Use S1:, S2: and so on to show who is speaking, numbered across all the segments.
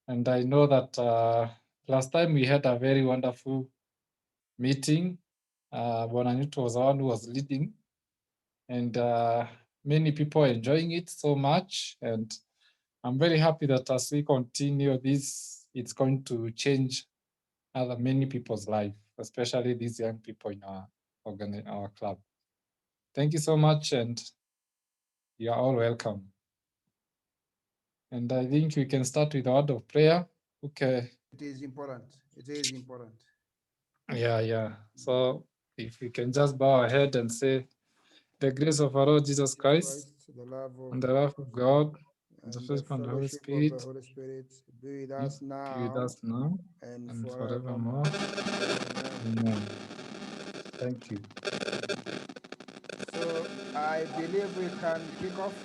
S1: And I know that last time we had a very wonderful meeting. Bwana Nyutu was the one who was leading, and many people are enjoying it so much. And I'm very happy that as we continue this, it's going to change many people's life, especially these young people in our club. Thank you so much, and you are all welcome. And I think we can start with a word of prayer. Okay.
S2: It is important. It is important.
S1: Yeah. So if we can just bow our head and say, the grace of our Lord Jesus
S2: Jesus
S1: Christ,
S2: Christ, the love of
S1: and the love of God, and the
S2: and the
S1: fellowship of the Holy
S2: fellowship of the
S1: Spirit
S2: Holy Spirit be with
S1: be
S2: us
S1: with
S2: now
S1: us now
S2: and
S1: and
S2: forevermore.
S1: forevermore.
S2: Amen.
S1: Amen. Thank you.
S2: So I believe we can kick off.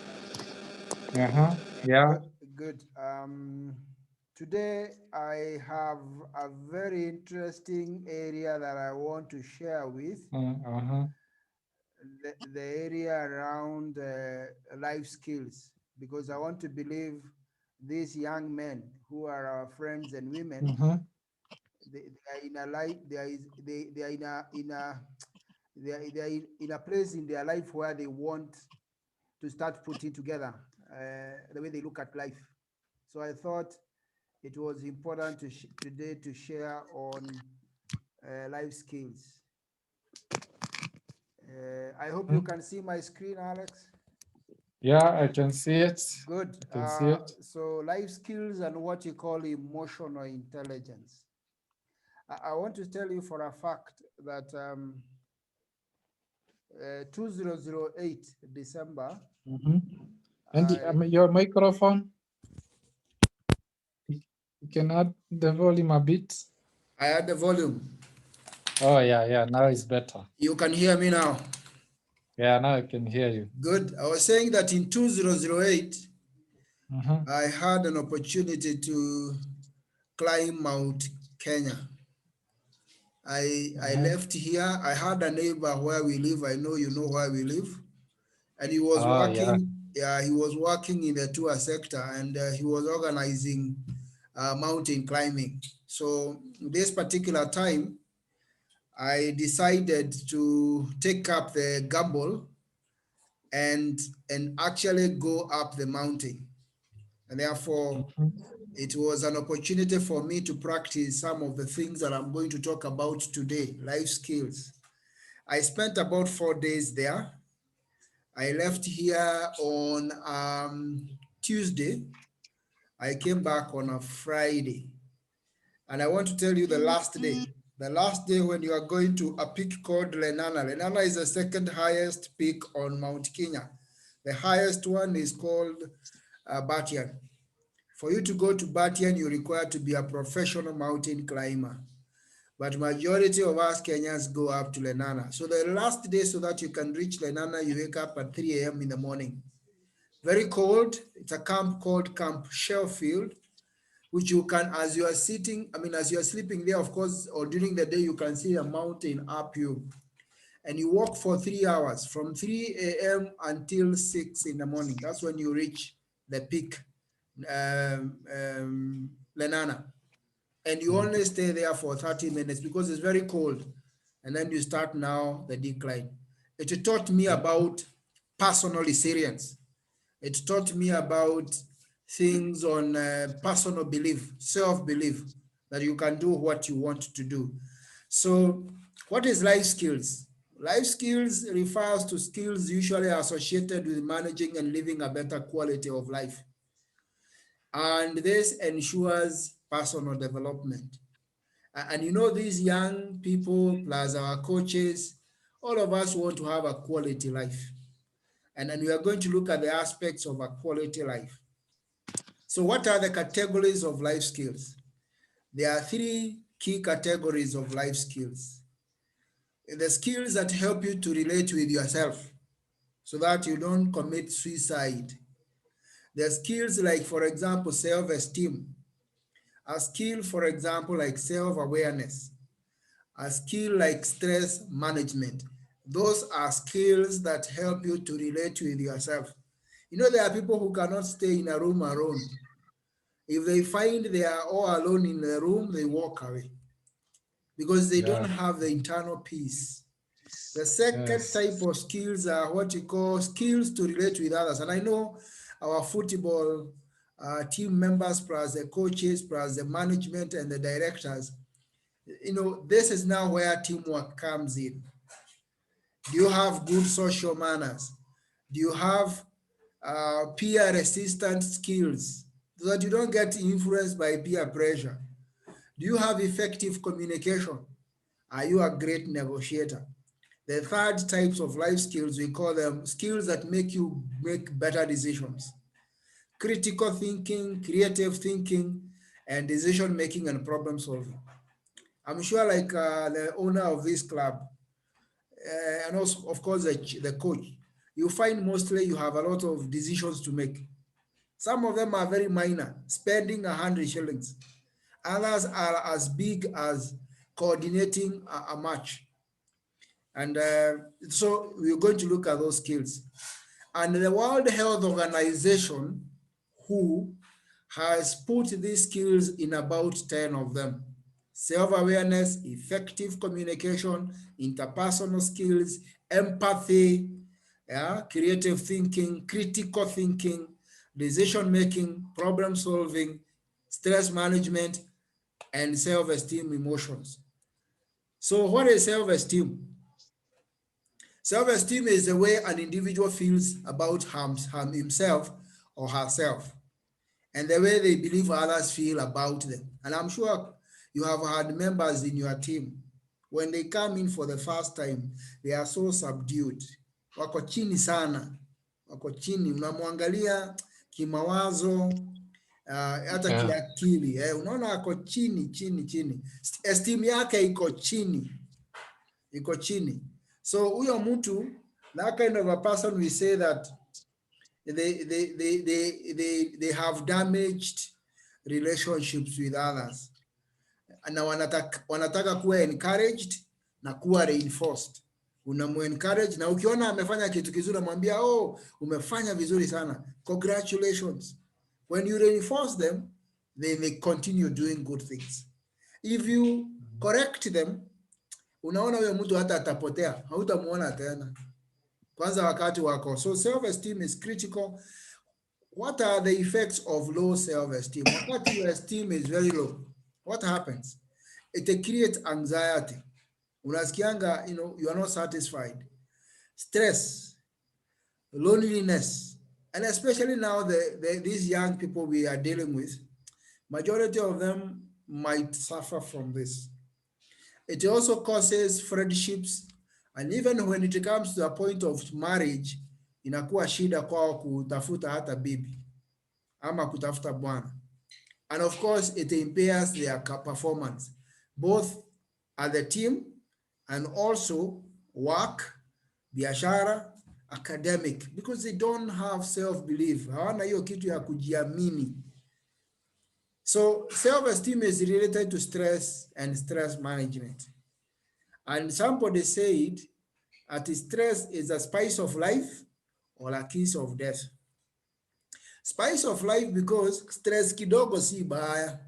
S1: Uh-huh. Yeah.
S2: Good, good. Today I have a very interesting area that I want to share with
S1: Uh-huh.
S2: the area around life skills, because I want to believe these young men who are our friends and women,
S1: Uh-huh.
S2: they are in a life, they are they are in a place in their life where they want to start putting together the way they look at life. So I thought it was important today to share on life skills. I hope you can see my screen, Alex.
S1: Yeah, I can see it.
S2: Good.
S1: I can see it.
S2: So life skills and what you call emotional intelligence. I want to tell you for a fact that 2008 December,
S1: Mm-hmm. And
S2: I
S1: your microphone, you can add the volume a bit.
S2: I had the volume.
S1: Oh, yeah. Now it's better.
S2: You can hear me now.
S1: Yeah, now I can hear you.
S2: Good. I was saying that in 2008,
S1: Uh-huh.
S2: I had an opportunity to climb Mount Kenya. I
S1: Uh-huh.
S2: left here. I had a neighbor where we live. I know you know where we live. And he was
S1: Ah, yeah.
S2: working, yeah, he was working in the tour sector, and he was organizing mountain climbing. So this particular time, I decided to take up the gamble and actually go up the mountain. And therefore,
S1: Mhm.
S2: it was an opportunity for me to practice some of the things that I'm going to talk about today, life skills. I spent about 4 days there. I left here on Tuesday. I came back on a Friday. And I want to tell you the last day. The last day when you are going to a peak called Lenana. Lenana is the second highest peak on Mount Kenya. The highest one is called Batian. For you to go to Batian, you require to be a professional mountain climber. But majority of us Kenyans go up to Lenana. So the last day, so that you can reach Lenana, you wake up at 3 a.m. in the morning. Very cold. It's a camp called Camp Shellfield, which you can, as you are sitting, as you are sleeping there, of course, or during the day, you can see a mountain up you. And you walk for 3 hours from 3 a.m. until 6 in the morning. That's when you reach the peak, Lenana. And you only stay there for 30 minutes because it's very cold. And then you start now the decline. It taught me about personal resilience. It taught me about things on personal belief, self-belief, that you can do what you want to do. So what is life skills? Life skills refers to skills usually associated with managing and living a better quality of life. And this ensures personal development. And you know, these young people plus our coaches, all of us want to have a quality life. And then we are going to look at the aspects of a quality life. So what are the categories of life skills? There are three key categories of life skills. The skills that help you to relate with yourself so that you don't commit suicide. The skills like, for example, self-esteem. A skill, for example, like self-awareness. A skill like stress management. Those are skills that help you to relate with yourself. You know, there are people who cannot stay in a room alone. If they find they are all alone in the room, they walk away because they don't have the internal peace. The second type of skills are what you call skills to relate with others. And I know our football team members, plus the coaches, plus the management and the directors, this is now where teamwork comes in. Do you have good social manners? Do you have peer resistant skills so that you don't get influenced by peer pressure? Do you have effective communication? Are you a great negotiator? The third types of life skills, we call them skills that make you make better decisions. Critical thinking, creative thinking, and decision making and problem solving. I'm sure like the owner of this club, and also of course the coach, you find mostly you have a lot of decisions to make. Some of them are very minor, spending 100 shillings. Others are as big as coordinating a match. And so we're going to look at those skills. And the World Health Organization, WHO, has put these skills in about 10 of them. Self-awareness, effective communication, interpersonal skills, empathy, creative thinking, critical thinking, decision-making, problem-solving, stress management, and self-esteem emotions. So what is self-esteem? Self-esteem is the way an individual feels about himself or herself, and the way they believe others feel about them. And I'm sure you have had members in your team, when they come in for the first time, they are so subdued. Wako chini sana, wako chini, unamwangalia kimawazo, hata kiakili, unaona ako chini. Esteem yake iko chini. So huyo mtu, that kind of a person, we say that they have damaged relationships with others. Na wanataka kuwa encouraged na kuwa reinforced. Unamu-encourage na ukiona amefanya kitu kizuri unamwambia, oh, umefanya vizuri sana, congratulations. When you reinforce them, they may continue doing good things. If you correct them, unaona huyo mtu hata atapotea, hautamuona tena. Kwanza wakati wako. So self-esteem is critical. What are the effects of low self-esteem? Wakati your esteem is very low, what happens? It creates anxiety. Unasikianga, you are not satisfied. Stress, loneliness, and especially now these young people we are dealing with, majority of them might suffer from this. It also causes friendships, and even when it comes to a point of marriage, inakuwa shida kwao kutafuta hata bibi ama kutafuta bwana. And of course, it impairs their performance, both at the team and also work, biashara, academic, because they don't have self-belief. Hawana hiyo kitu ya kujiamini. So self-esteem is related to stress and stress management. And somebody said that stress is a spice of life or a kiss of death. Spice of life because stress kidogo si baya.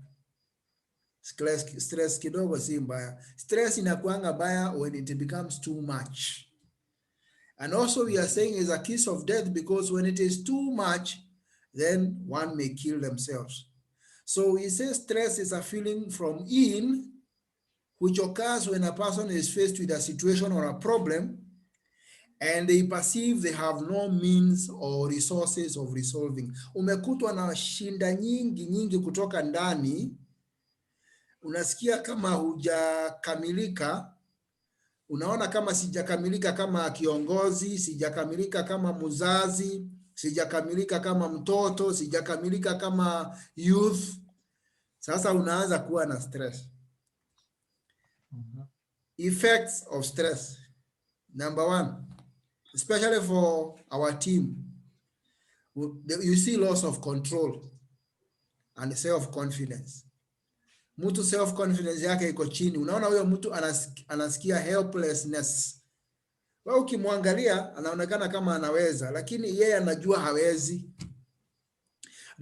S2: Stress kidogo si mbaya. Stress inakuanga baya when it becomes too much. And also we are saying is a kiss of death because when it is too much, then one may kill themselves. So we say stress is a feeling from in, which occurs when a person is faced with a situation or a problem and they perceive they have no means or resources of resolving. Umekutwa na shinda nyingi kutoka ndani, unasikia kama hujakamilika, unaona kama sijakamilika kama kiongozi, sijakamilika kama mzazi, sijakamilika kama mtoto, sijakamilika kama youth. Sasa unaanza kuwa na stress. Effects of stress. Number one, especially for our team, you see loss of control and self-confidence. Mtu self-confidence yake iko chini. Unaona huyo mtu anasikia helplessness. Wewe ukimwangalia anaonekana kama anaweza, lakini yeye anajua hawezi.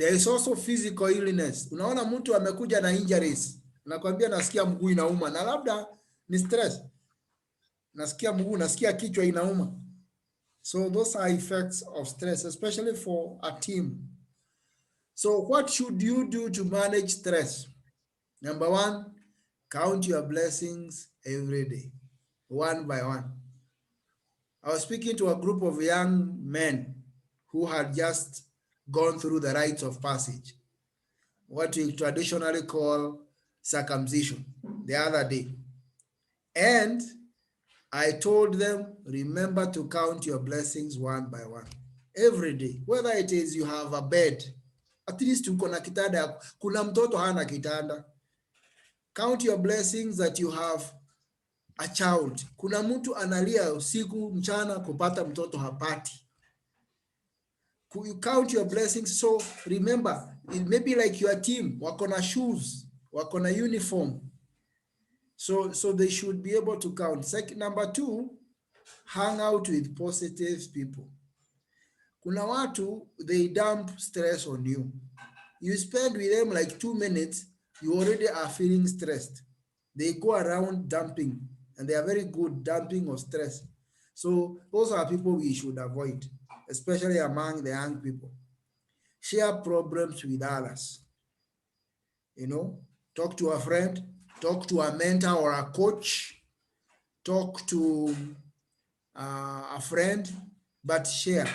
S2: There is also physical illness. Unaona mtu amekuja na injuries, nakwambia nasikia mguu inauma, na labda ni stress. Nasikia mguu, nasikia kichwa inauma. So those are effects of stress, especially for a team. So what should you do to manage stress? Number one, count your blessings every day, one by one. I was speaking to a group of young men who had just gone through the rites of passage, what we traditionally call circumcision, the other day. And I told them, remember to count your blessings one by one, every day, whether it is you have a bed, at least uko na kitanda, kuna mtoto hana kitanda. Count your blessings that you have a child. Kuna mtu analia usiku mchana kupata mtoto hapati. You count your blessings. So remember, it may be like your team, wako na shoes, wako na uniform. So they should be able to count. Second, number two, hang out with positive people. Kuna watu, they dump stress on you. You spend with them like 2 minutes, you already are feeling stressed. They go around dumping, and they are very good dumping of stress. So those are people we should avoid, especially among the young people. Share problems with others. You know, talk to a friend, talk to a mentor or a coach, talk to a friend, but share.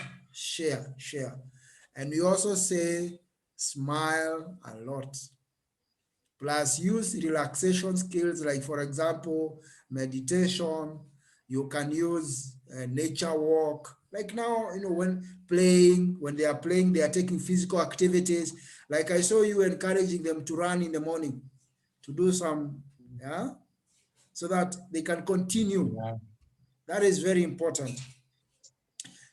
S2: And we also say smile a lot. Plus use relaxation skills, like for example, meditation. You can use nature walk. Like now, you know, when they are playing, they are taking physical activities. Like I saw you encouraging them to run in the morning, to do some, so that they can continue.
S1: Yeah.
S2: That is very important.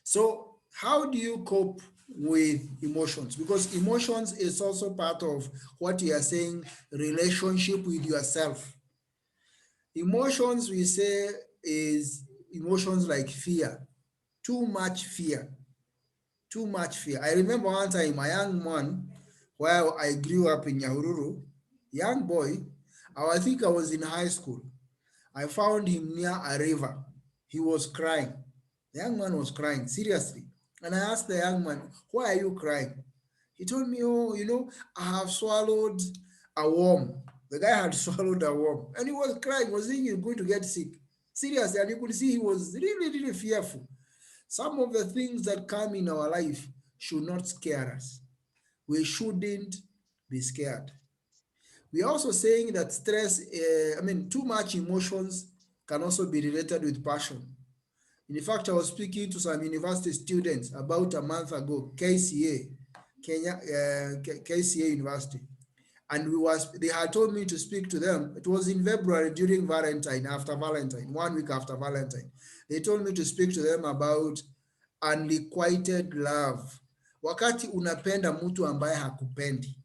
S2: So how do you cope with emotions? Because emotions is also part of what you are saying, relationship with yourself. Emotions, we say, is emotions like fear, too much fear. I remember one time a young man, where I grew up in Nyahururu, young boy, I think I was in high school. I found him near a river. He was crying. The young man was crying, seriously. And I asked the young man, why are you crying? He told me, oh, you know, I have swallowed a worm. The guy had swallowed a worm. And he was crying, was thinking he's going to get sick. Seriously, and you could see he was really, really fearful. Some of the things that come in our life should not scare us. We shouldn't be scared. We're also saying that stress, too much emotions can also be related with passion. In fact, I was speaking to some university students about a month ago, KCA, KCA University, and they had told me to speak to them. It was in February during Valentine, after Valentine, 1 week after Valentine. They told me to speak to them about unrequited love. Wakati unapenda mtu ambaye hakupendi.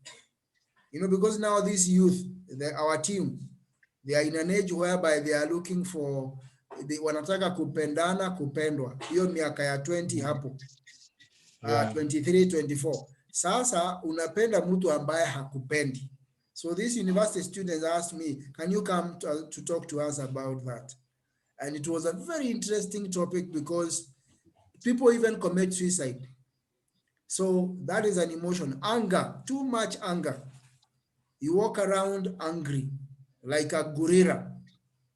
S2: You know, because now this youth, our team, they are in an age whereby they are looking for, wanataka kupendana, kupendwa. Hiyo miaka ya 20 hapo. 23, 24. Sasa unapenda mtu ambaye hakupendi. So these university students asked me, can you come to talk to us about that? And it was a very interesting topic because people even commit suicide. So that is an emotion. Anger, too much anger. You walk around angry, like a gorilla,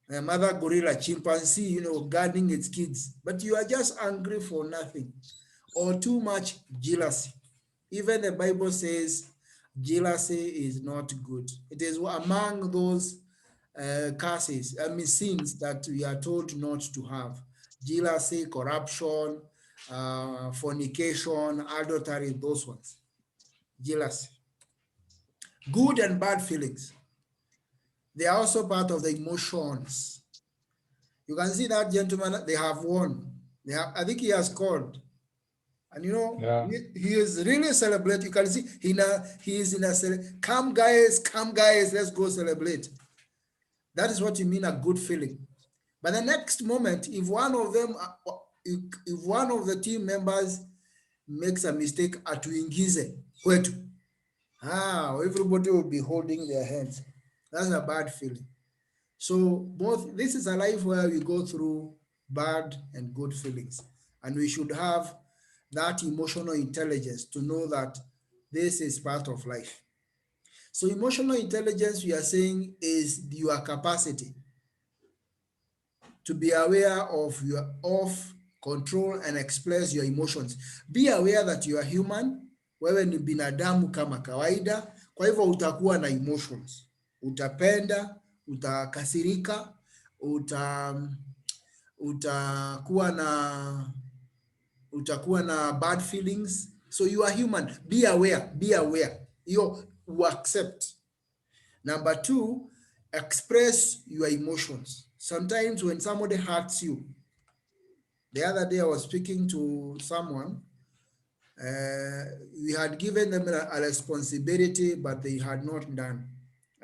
S2: a mother gorilla, chimpanzee, you know, guarding its kids, but you are just angry for nothing. Or too much jealousy. Even the Bible says jealousy is not good. It is among those curses, sins that we are told not to have. Jealousy, corruption, fornication, adultery, those ones. Jealousy. Good and bad feelings. They are also part of the emotions. You can see that gentleman, they have won. I think he has scored. And you know,
S1: Yeah.
S2: he is really celebrating. You can see he is in a come guys, let's go celebrate. That is what you mean, a good feeling. But the next moment, if one of the team members makes a mistake, atuingize kwetu, Everybody will be holding their hands. That's a bad feeling. So both this is a life where we go through bad and good feelings, and we should have that emotional intelligence to know that this is part of life. So emotional intelligence, we are saying, is your capacity to be aware of your off control and express your emotions. Be aware that you are human, wewe ni binadamu kama kawaida, kwa hivyo utakuwa na emotions. Utapenda, utakasirika, uta utakuwa na utakuwa na bad feelings. So you are human. Be aware, be aware. You accept. Number two, express your emotions. Sometimes when somebody hurts you, the other day I was speaking to someone, we had given them a responsibility, but they had not done.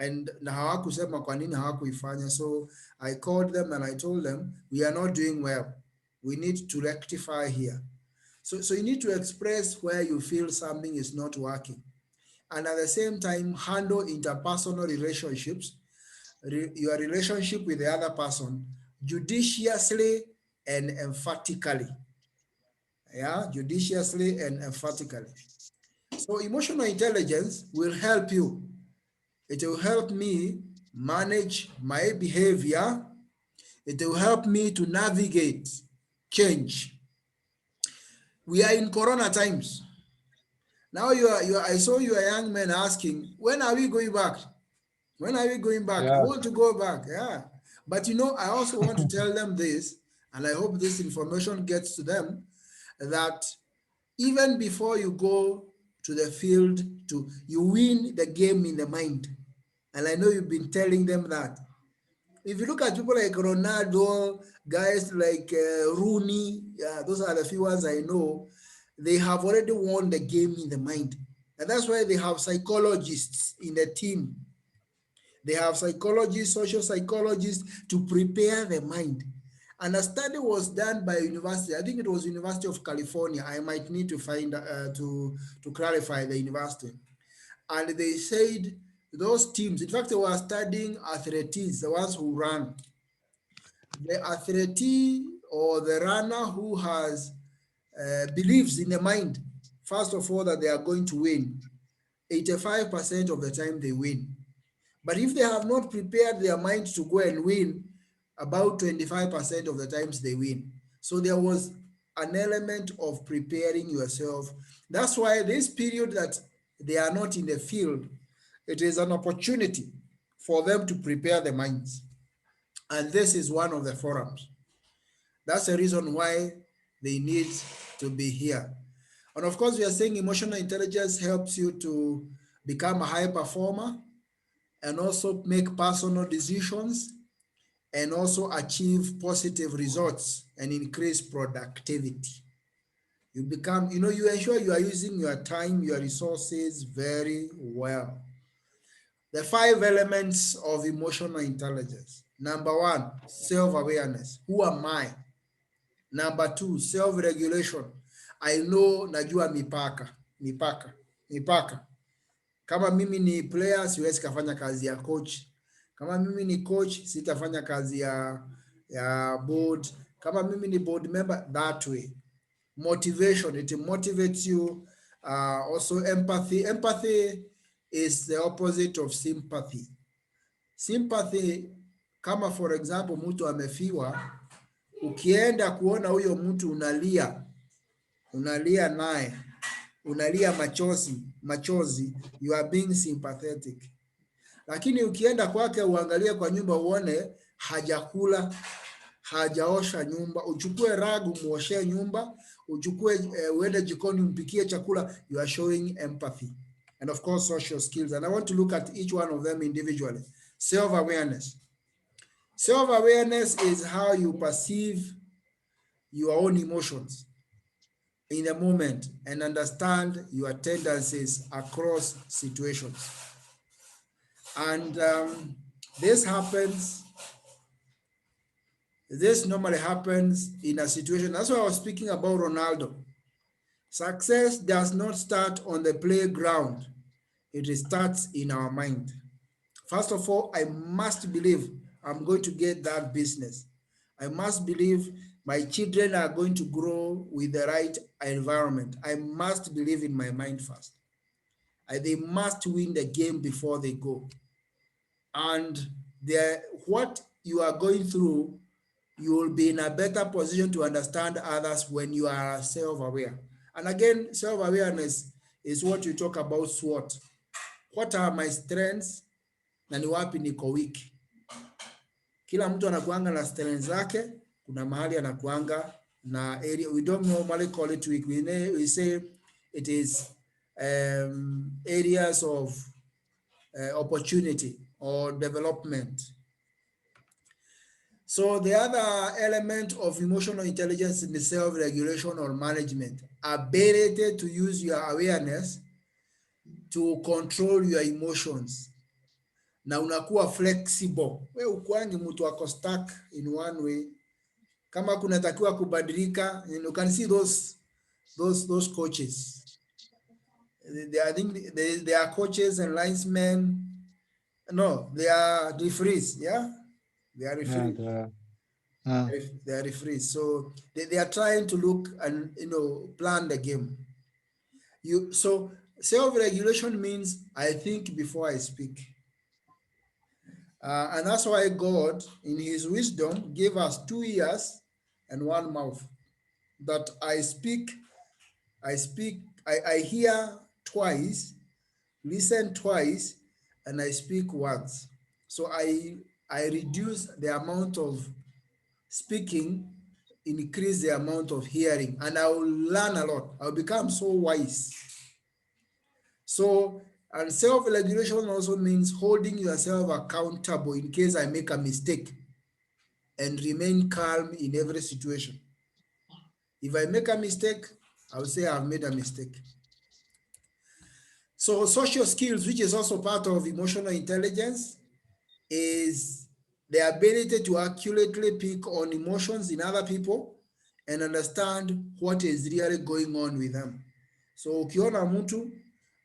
S2: And na hawakusema kwa nini hawakuifanya. So I called them and I told them, we are not doing well. We need to rectify here. So you need to express where you feel something is not working. And at the same time, handle interpersonal relationships, your relationship with the other person, judiciously and emphatically. Yeah, judiciously and emphatically. So emotional intelligence will help you. It will help me manage my behavior. It will help me to navigate change. We are in Corona times. Now I saw you a young man asking, when are we going back? When are we going back? You
S1: Yeah,
S2: want to go back? Yeah. But I also want to tell them this, and I hope this information gets to them, that even before you go to the field, you win the game in the mind. And I know you've been telling them that. If you look at people like Ronaldo, guys like Rooney, those are the few ones I know, they have already won the game in the mind. And that's why they have psychologists in the team. They have psychologists, social psychologists to prepare the mind. And a study was done by a university. I think it was University of California. I might need to find to clarify the university. And they said those teams, in fact, they were studying athletes, the ones who run. The athlete or the runner who has believes in the mind, first of all, that they are going to win. 85% of the time they win. But if they have not prepared their mind to go and win, about 25% of the times they win. So there was an element of preparing yourself. That's why this period that they are not in the field, it is an opportunity for them to prepare the minds. And this is one of the forums. That's the reason why they need to be here. And of course, we are saying emotional intelligence helps you to become a high performer and also make personal decisions and also achieve positive results and increase productivity. You become, you ensure you are using your time, your resources very well. The 5 elements of emotional intelligence. Number 1, self-awareness. Who am I? Number 2, self-regulation. I know, najua mipaka. Kama mimi ni player, siwezi kafanya kazi ya coach. Kama mimi ni coach, sitafanya kazi ya board. Kama mimi ni board member, that way. Motivation, it motivates you. Also empathy. Empathy is the opposite of sympathy. Sympathy, kama for example mtu amefiwa, ukienda kuona huyo mtu unalia naye, unalia machozi, you are being sympathetic. Lakini ukienda kwake uangalie kwa nyumba uone hajakula, hajaosha nyumba, uchukue ragu muoshe nyumba, uchukue uende jikoni umpikie chakula, you are showing empathy. And of course social skills. And I want to look at each one of them individually. Self-awareness. Self-awareness is how you perceive your own emotions in the moment and understand your tendencies across situations. And this normally happens in a situation. That's why I was speaking about Ronaldo. Success does not start on the playground. it starts in our mind. First of all, I must believe I'm going to get that business. I must believe my children are going to grow with the right environment. I must believe in my mind first. They must win the game before they go. And what you are going through, you will be in a better position to understand others when you are self-aware. And again, self-awareness is what you talk about SWOT. What are my strengths na ni wapi niko weak? Kila mtu anakuanga na strengths zake, kuna mahali anakuanga na area. We don't normally call it weak. We say it is areas of opportunity or development. So the other element of emotional intelligence in the self-regulation or management, ability to use your awareness to control your emotions. Na unakuwa flexible. We ukuangi mtu wako stuck in one way. Kama kunatakiwa kubadilika, you can see those coaches. I think they are coaches and linesmen. No, they are referees, yeah? They are referees. They are referees. So they are trying to look and plan the game. So self-regulation means I think before I speak. And that's why God, in his wisdom, gave us 2 ears and 1 mouth. That I hear twice, listen twice, and I speak once. So I reduce the amount of speaking, increase the amount of hearing, and I will learn a lot. I'll become so wise. So, and self-regulation also means holding yourself accountable in case I make a mistake and remain calm in every situation. If I make a mistake, I will say I've made a mistake. So social skills, which is also part of emotional intelligence, is the ability to accurately pick on emotions in other people and understand what is really going on with them. So ukiona mtu,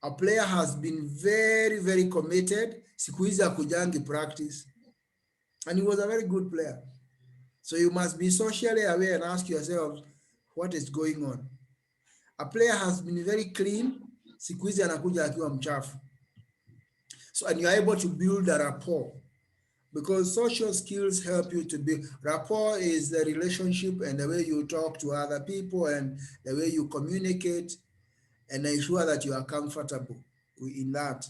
S2: a player has been very, very committed, siku hizi hakujangi practice, and he was a very good player. So you must be socially aware and ask yourself, what is going on? A player has been very clean, siku hizi anakuja akiwa mchafu. So, and you're able to build a rapport, because social skills help you to build. Rapport is the relationship and the way you talk to other people and the way you communicate and ensure that you are comfortable in that.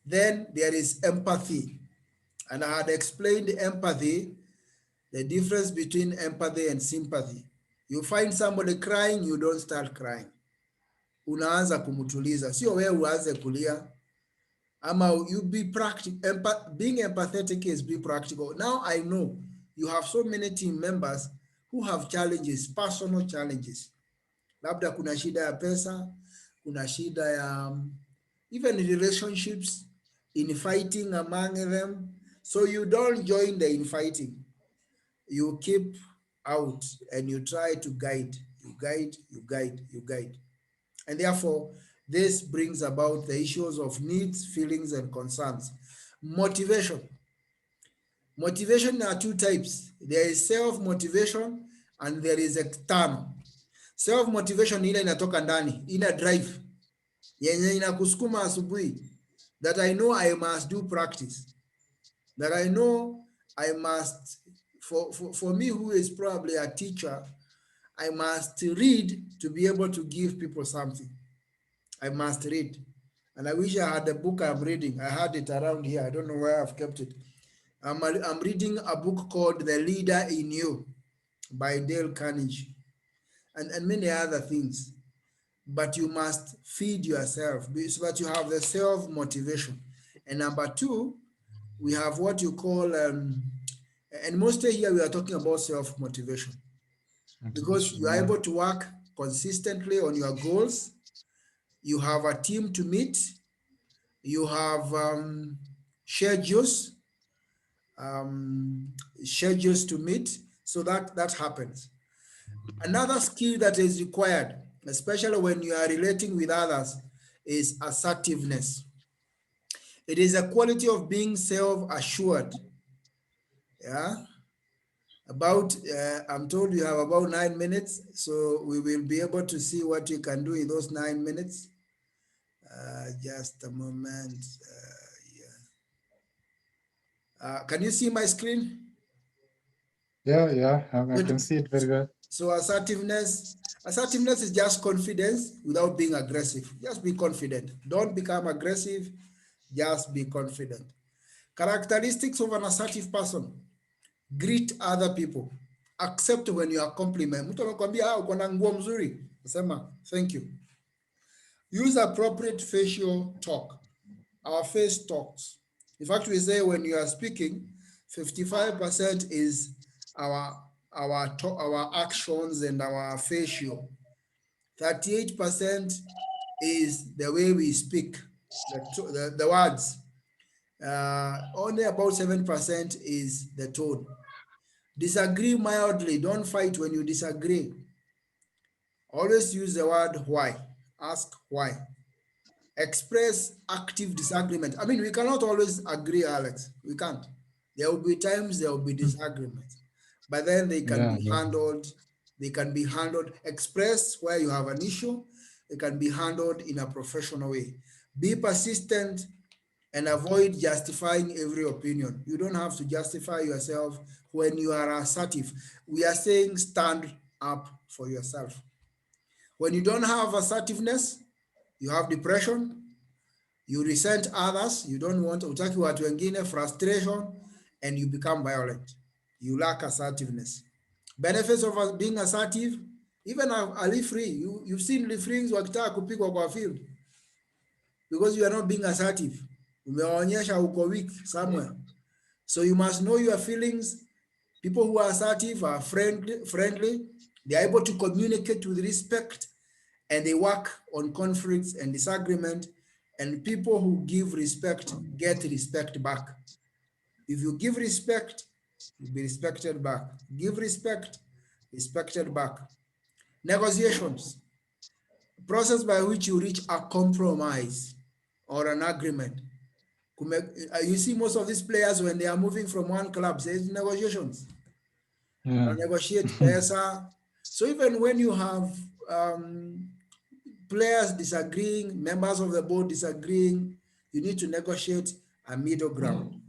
S2: Then there is empathy. And I had explained empathy, the difference between empathy and sympathy. You find somebody crying, you don't start crying. Unaanza kumutuliza. Sio wewe uanze kulia. Ama you be practical. Being empathetic is be practical. Now I know you have so many team members who have challenges, personal challenges. Labda kuna shida ya pesa, kuna shida ya even relationships, infighting among them. So you don't join the infighting. You keep out and you try to guide. You guide. And therefore, this brings about the issues of needs, feelings, and concerns. Motivation. Motivation are 2 types. There is self-motivation and there is external. Self-motivation ile inatoka ndani, ina drive. Yenye inakusukuma asubuhi. That I know I must do practice. That I know I must, for me who is probably a teacher, I must read to be able to give people something. I must read. And I wish I had the book I'm reading. I had it around here. I don't know where I've kept it. I'm reading a book called The Leader in You by Dale Carnegie and many other things. But you must feed yourself so that you have the self-motivation. And number 2, we have what you call, and mostly here we are talking about self-motivation. Because you are able to work consistently on your goals. You have a team to meet. You have schedules to meet. So that happens. Another skill that is required, especially when you are relating with others, is assertiveness. It is a quality of being self-assured. Yeah. I'm told you have about 9 minutes, so we will be able to see what you can do in those 9 minutes. Just a moment. Can you see my screen?
S1: Yeah, I
S2: Good.
S1: can see it very well.
S2: So assertiveness is just confidence without being aggressive. Just be confident. Don't become aggressive. Just be confident. Characteristics of an assertive person: greet other people, accept when you are compliment. Mtu anakuambia uko na nguo mzuri, sema thank you. Use appropriate facial talk. Our face talks. In fact, we say when you are speaking, 55% is our actions and our facial. 38% is the way we speak, the words. Only about 7% is the tone. Disagree mildly. Don't fight when you disagree. Always use the word why. Ask why. Express active disagreement. I mean, we cannot always agree, Alex. We can't. There will be times there will be disagreements, but then they can be handled. They can be handled. Express where you have an issue. It can be handled in a professional way. Be persistent and avoid justifying every opinion. You don't have to justify yourself when you are assertive. We are saying stand up for yourself. When you don't have assertiveness, you have depression, you resent others, you don't want utaki watu wengine, frustration, and you become violent. You lack assertiveness. Benefits of being assertive, even a referee, you've seen referees wakitaka kupigwa kwa field because you are not being assertive. Umeonyesha uko weak somewhere. So you must know your feelings. People who are assertive are friendly. They are able to communicate with respect, and they work on conflicts and disagreement. And people who give respect get respect back. If you give respect, you'll be respected back. Give respect, respected back. Negotiations, process by which you reach a compromise or an agreement. You see most of these players when they are moving from one club, there's negotiations. Negotiate pesa. So even when you have players disagreeing, members of the board disagreeing, you need to negotiate a middle ground.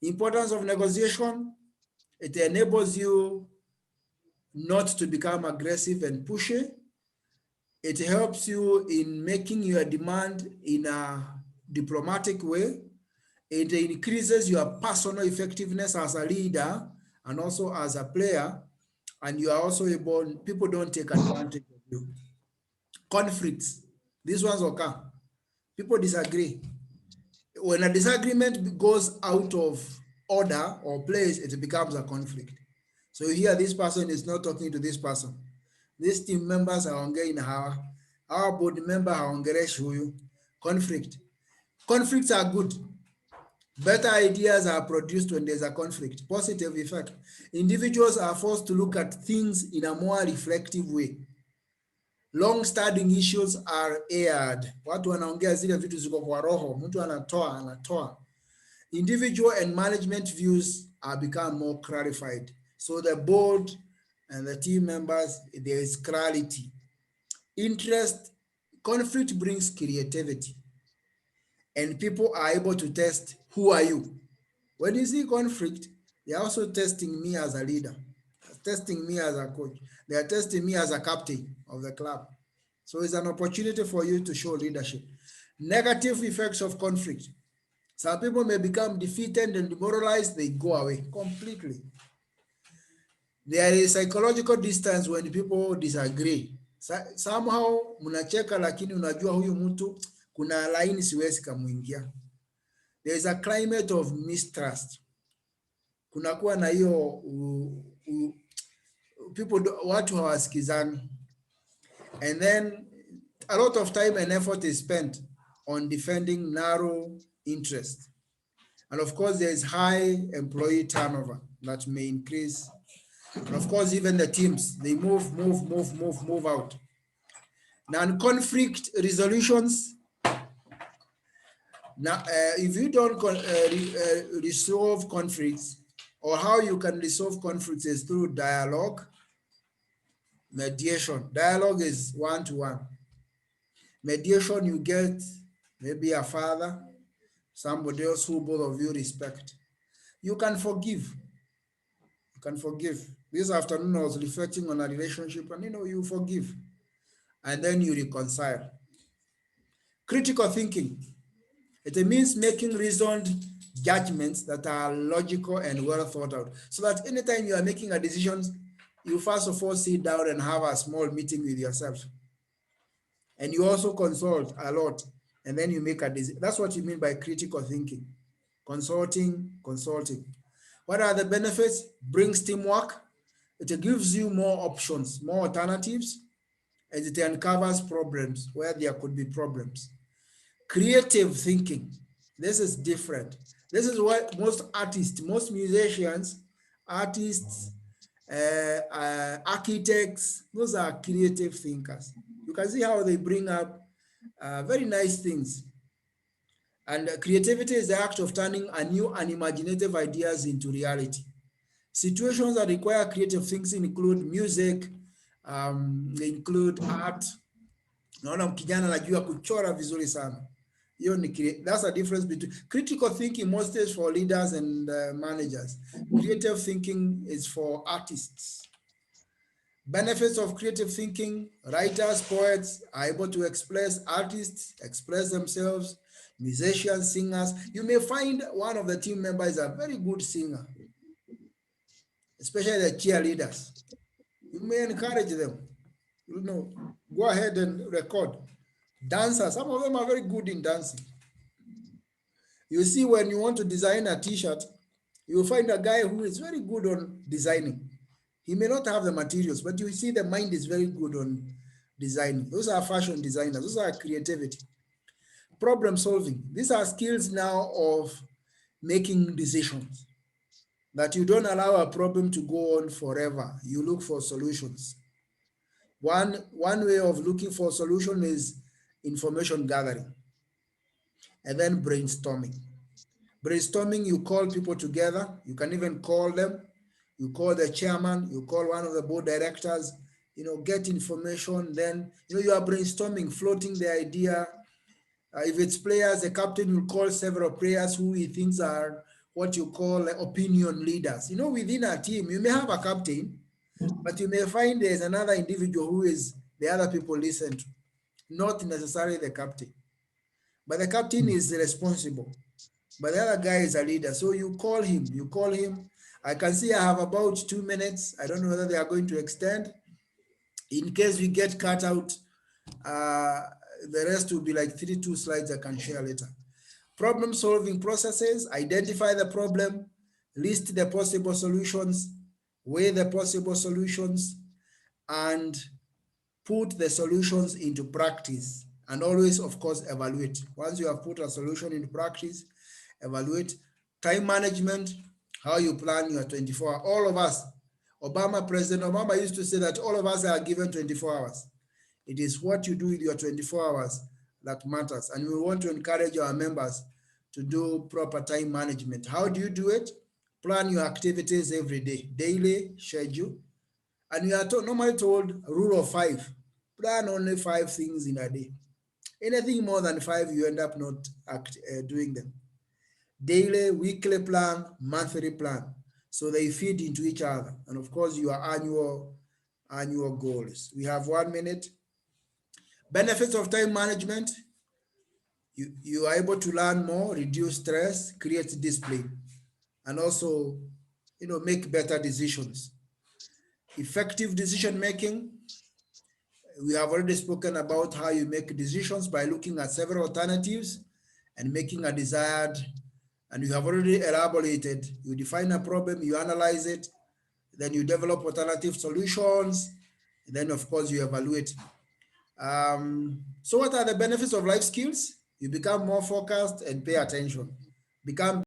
S2: Importance of negotiation: it enables you not to become aggressive and pushy. It helps you in making your demand in a diplomatic way. It increases your personal effectiveness as a leader and also as a player. And you are also able, people don't take advantage of you. Conflicts, these ones occur. People disagree. When a disagreement goes out of order or place, it becomes a conflict. So you hear this person is not talking to this person. These team members are ongea in our board member haongereshi huyu. Conflict. Conflicts are good. Better ideas are produced when there's a conflict. Positive effect. Individuals are forced to look at things in a more reflective way. Long-standing issues are aired. Watu wanaongea zile vitu ziko kwa roho. Mtu anatoa. Individual and management views are become more clarified. So the board and the team members, there is clarity. Interest, conflict brings creativity. And people are able to test, who are you? When you see conflict, they are also testing me as a leader, testing me as a coach. They are testing me as a captain of the club. So it's an opportunity for you to show leadership. Negative effects of conflict. Some people may become defeated and demoralized, they go away completely. There is psychological distance when people disagree. Somehow mnacheka lakini unajua huyu mtu kuna line siwezi kamuingia. There is a climate of mistrust. Kunakuwa na hiyo watu hawasikizani. And then a lot of time and effort is spent on defending narrow interest. And of course, there is high employee turnover that may increase. And of course, even the teams, they move out. Non-conflict resolutions. Now, if you don't resolve conflicts, or how you can resolve conflicts is through dialogue, mediation. Dialogue is one to one. Mediation, you get maybe a father, somebody else who both of you respect. You can forgive. You can forgive. This afternoon, I was reflecting on a relationship, and you forgive, and then you reconcile. Critical thinking. It means making reasoned judgments that are logical and well thought out. So that anytime you are making a decision, you first of all sit down and have a small meeting with yourself. And you also consult a lot, and then you make a decision. That's what you mean by critical thinking. Consulting. What are the benefits? Brings teamwork. It gives you more options, more alternatives, and it uncovers problems where there could be problems. Creative thinking. This is different. This is what most artists, most musicians, artists, architects, those are creative thinkers. You can see how they bring up very nice things. And creativity is the act of turning a new and imaginative ideas into reality. Situations that require creative thinking include music, they include art. Naona kijana anajua kuchora vizuri sana. That's a difference between critical thinking mostly is for leaders and managers. Creative thinking is for artists. Benefits of creative thinking: writers, poets are able to express, artists express themselves, musicians, singers. You may find one of the team members is a very good singer, especially the cheerleaders. You may encourage them. Go ahead and record. Dancers, some of them are very good in dancing. You see, when you want to design a t-shirt, you'll find a guy who is very good on designing. He may not have the materials, but you see the mind is very good on designing. Those are fashion designers. Those are creativity. Problem solving. These are skills now of making decisions, that you don't allow a problem to go on forever. You look for solutions. One way of looking for a solution is information gathering, and then brainstorming. Brainstorming, you call people together. You can even call them. You call the chairman, you call one of the board directors, get information. Then, you are brainstorming, floating the idea. If it's players, the captain will call several players who he thinks are what you call opinion leaders. Within a team, you may have a captain, but you may find there's another individual who is the other people listen to, not necessarily the captain. But the captain is responsible. But the other guy is a leader. So you call him. I can see I have about 2 minutes. I don't know whether they are going to extend. In case we get cut out, the rest will be like 32 slides I can share later. Problem solving processes: identify the problem, list the possible solutions, weigh the possible solutions, and put the solutions into practice. And always, of course, evaluate. Once you have put a solution into practice, evaluate. Time management, how you plan your 24 hours. All of us, President Obama used to say that all of us are given 24 hours. It is what you do with your 24 hours that matters. And we want to encourage our members to do proper time management. How do you do it? Plan your activities every day, daily schedule. And we are normally told rule of 5. Plan only 5 things in a day. Anything more than 5, you end up not doing them. Daily, weekly plan, monthly plan. So they feed into each other. And of course, your annual goals. We have 1 minute. Benefits of time management: you are able to learn more, reduce stress, create discipline, and also, make better decisions. Effective decision making: we have already spoken about how you make decisions by looking at several alternatives and making a desired, and you have already elaborated. You define a problem, you analyze it, then you develop alternative solutions, and then of course you evaluate. So what are the benefits of life skills? You become more focused and pay attention. Become